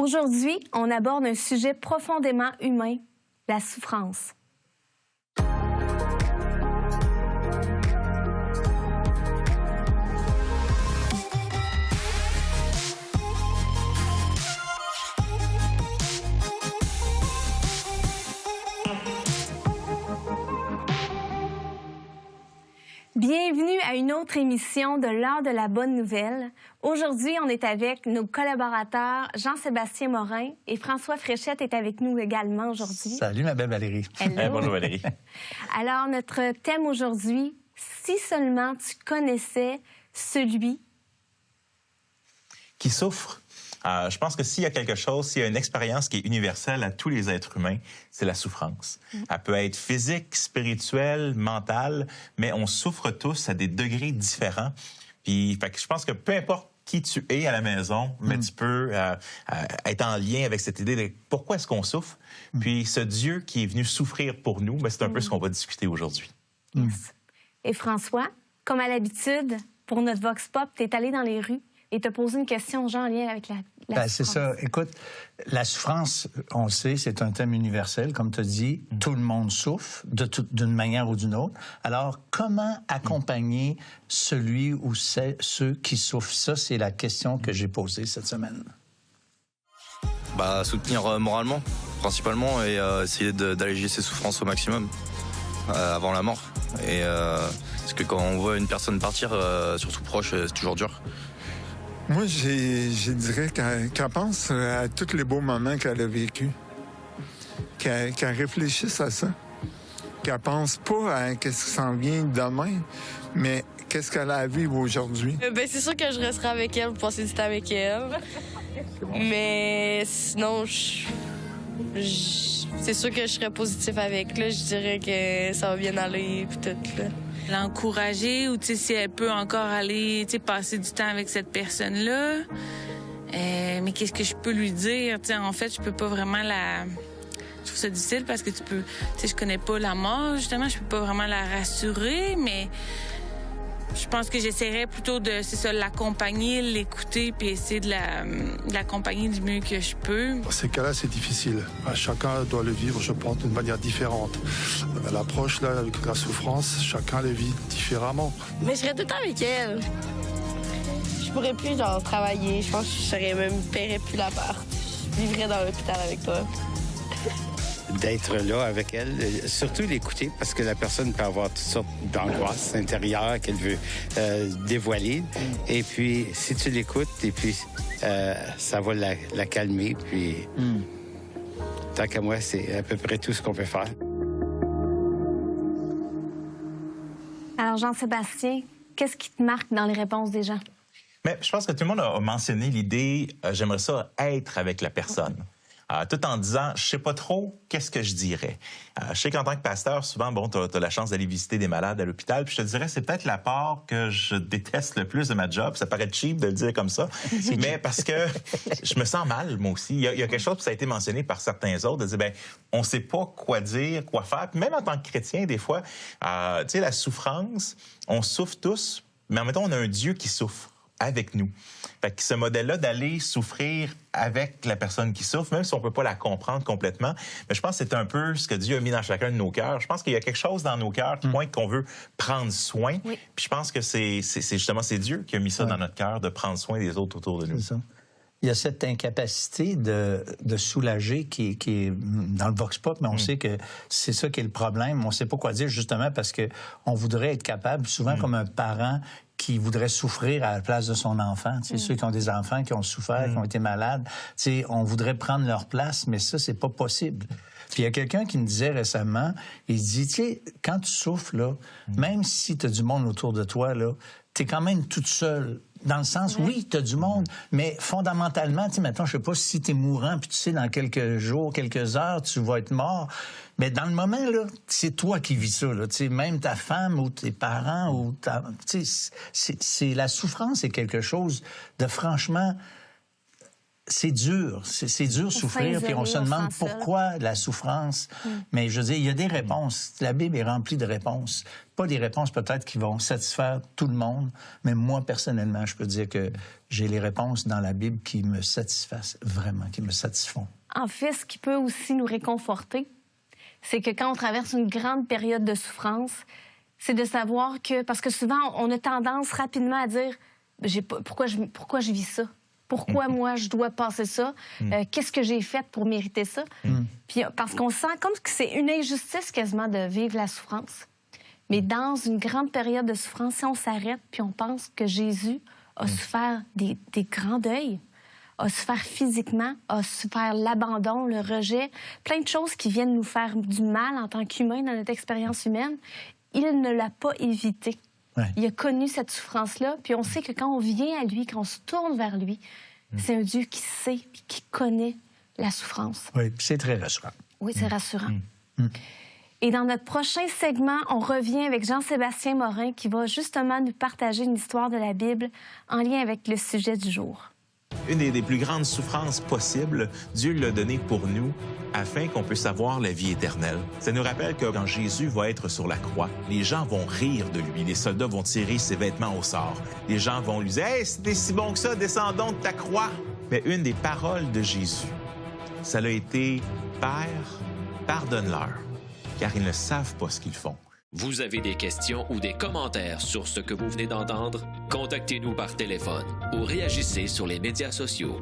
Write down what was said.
Aujourd'hui, on aborde un sujet profondément humain, la souffrance. Bienvenue à une autre émission de l'Heure de la bonne nouvelle. Aujourd'hui, on est avec nos collaborateurs Jean-Sébastien Morin et François Fréchette est avec nous également aujourd'hui. Salut, ma belle Valérie. Hello. Bonjour Valérie. Alors, notre thème aujourd'hui, si seulement tu connaissais celui Qui souffre. Je pense que s'il y a quelque chose, s'il y a une expérience qui est universelle à tous les êtres humains, c'est la souffrance. Elle peut être physique, spirituelle, mentale, mais on souffre tous à des degrés différents. Puis, fait que je pense que peu importe qui tu es à la maison, mais tu peux être en lien avec cette idée de pourquoi est-ce qu'on souffre. Puis ce Dieu qui est venu souffrir pour nous, ben, c'est un peu ce qu'on va discuter aujourd'hui. Yes. Et François, comme à l'habitude, pour notre Vox Pop, tu es allé dans les rues et te posé une question, Jean, en lien avec la c'est ça. Écoute, la souffrance, on le sait, c'est un thème universel. Comme tu as dit, tout le monde souffre d'une manière ou d'une autre. Alors, comment accompagner celui ou ceux qui souffrent? Ça, c'est la question que j'ai posée cette semaine. Soutenir moralement, principalement, et essayer d'alléger ses souffrances au maximum avant la mort. Et parce que quand on voit une personne partir, surtout proche, c'est toujours dur. Moi, je dirais qu'elle pense à tous les beaux moments qu'elle a vécus. Qu'elle réfléchisse à ça. Qu'elle pense pas à qu'est-ce qui s'en vient demain, mais qu'est-ce qu'elle a à vivre aujourd'hui. C'est sûr que je resterai avec elle pour passer du temps avec elle. Mais sinon, c'est sûr que je serais positif avec. Là. Je dirais que ça va bien aller puis tout. Là. L'encourager ou si elle peut encore aller passer du temps avec cette personne-là. Mais qu'est-ce que je peux lui dire? En fait, je peux pas vraiment la... Je trouve ça difficile parce que je connais pas la mort, justement. Je peux pas vraiment la rassurer, mais je pense que j'essaierais plutôt de, l'accompagner, l'écouter, puis essayer de l'accompagner du mieux que je peux. Dans ces cas-là, c'est difficile. Chacun doit le vivre, je pense, d'une manière différente. L'approche, là, avec la souffrance, chacun le vit différemment. Mais je serais tout le temps avec elle. Je pourrais plus, travailler. Je pense que je paierais plus l'appart. Je vivrais dans l'hôpital avec toi. D'être là avec elle, surtout l'écouter, parce que la personne peut avoir toutes sortes d'angoisses intérieures qu'elle veut dévoiler. Et puis, si tu l'écoutes, et puis ça va la calmer. Puis, tant qu'à moi, c'est à peu près tout ce qu'on peut faire. Alors, Jean-Sébastien, qu'est-ce qui te marque dans les réponses des gens? Mais je pense que tout le monde a mentionné l'idée j'aimerais ça être avec la personne. Tout en disant, je sais pas trop, qu'est-ce que je dirais? Je sais qu'en tant que pasteur, souvent, tu as la chance d'aller visiter des malades à l'hôpital, puis je te dirais, c'est peut-être la part que je déteste le plus de ma job. Ça paraît cheap de le dire comme ça, mais parce que je me sens mal, moi aussi. Il y a quelque chose, puis ça a été mentionné par certains autres, de dire, on sait pas quoi dire, quoi faire. Puis même en tant que chrétien, des fois, la souffrance, on souffre tous, mais en même temps, on a un Dieu qui souffre avec nous. Fait que ce modèle-là d'aller souffrir avec la personne qui souffre, même si on peut pas la comprendre complètement, mais je pense que c'est un peu ce que Dieu a mis dans chacun de nos cœurs. Je pense qu'il y a quelque chose dans nos cœurs qui pointe qu'on veut prendre soin. Oui. Puis je pense que c'est justement Dieu qui a mis ça dans notre cœur, de prendre soin des autres autour de nous. C'est ça. Il y a cette incapacité de soulager qui est dans le vox pop, mais on sait que c'est ça qui est le problème. On ne sait pas quoi dire, justement, parce que on voudrait être capable, souvent comme un parent qui voudrait souffrir à la place de son enfant. Ceux qui ont des enfants, qui ont souffert, qui ont été malades, on voudrait prendre leur place, mais ça, c'est pas possible. Puis il y a quelqu'un qui me disait récemment, il dit, quand tu souffres, là, même si tu as du monde autour de toi, là, tu es quand même toute seule. Dans le sens, oui, tu as du monde, mais fondamentalement, maintenant, je sais pas si tu es mourant, puis tu sais, dans quelques jours, quelques heures, tu vas être mort. Mais dans le moment, là, c'est toi qui vis ça, là. Même ta femme ou tes parents, ou c'est la souffrance, c'est quelque chose de franchement c'est dur de souffrir, puis on se demande pourquoi la souffrance. Mais je veux dire, il y a des réponses. La Bible est remplie de réponses. Pas des réponses peut-être qui vont satisfaire tout le monde, mais moi, personnellement, je peux dire que j'ai les réponses dans la Bible qui me satisfassent vraiment, qui me satisfont. En fait, ce qui peut aussi nous réconforter, c'est que quand on traverse une grande période de souffrance, c'est de savoir que... Parce que souvent, on a tendance rapidement à dire pourquoi je vis ça? Pourquoi moi, je dois passer ça? Qu'est-ce que j'ai fait pour mériter ça? Puis, parce qu'on sent comme que c'est une injustice quasiment de vivre la souffrance. Mais dans une grande période de souffrance, si on s'arrête puis on pense que Jésus a souffert des grands deuils, a souffert physiquement, a souffert l'abandon, le rejet, plein de choses qui viennent nous faire du mal en tant qu'humains dans notre expérience humaine, il ne l'a pas évité. Ouais. Il a connu cette souffrance-là, puis on sait que quand on vient à lui, quand on se tourne vers lui, c'est un Dieu qui sait, qui connaît la souffrance. Oui, c'est très rassurant. Oui, c'est rassurant. Et dans notre prochain segment, on revient avec Jean-Sébastien Morin qui va justement nous partager une histoire de la Bible en lien avec le sujet du jour. Une des plus grandes souffrances possibles, Dieu l'a donnée pour nous afin qu'on puisse avoir la vie éternelle. Ça nous rappelle que quand Jésus va être sur la croix, les gens vont rire de lui. Les soldats vont tirer ses vêtements au sort. Les gens vont lui dire « Hey, si t'es si bon que ça, descendons de ta croix! » Mais une des paroles de Jésus, ça a été « Père, pardonne-leur, car ils ne savent pas ce qu'ils font. » Vous avez des questions ou des commentaires sur ce que vous venez d'entendre? Contactez-nous par téléphone ou réagissez sur les médias sociaux.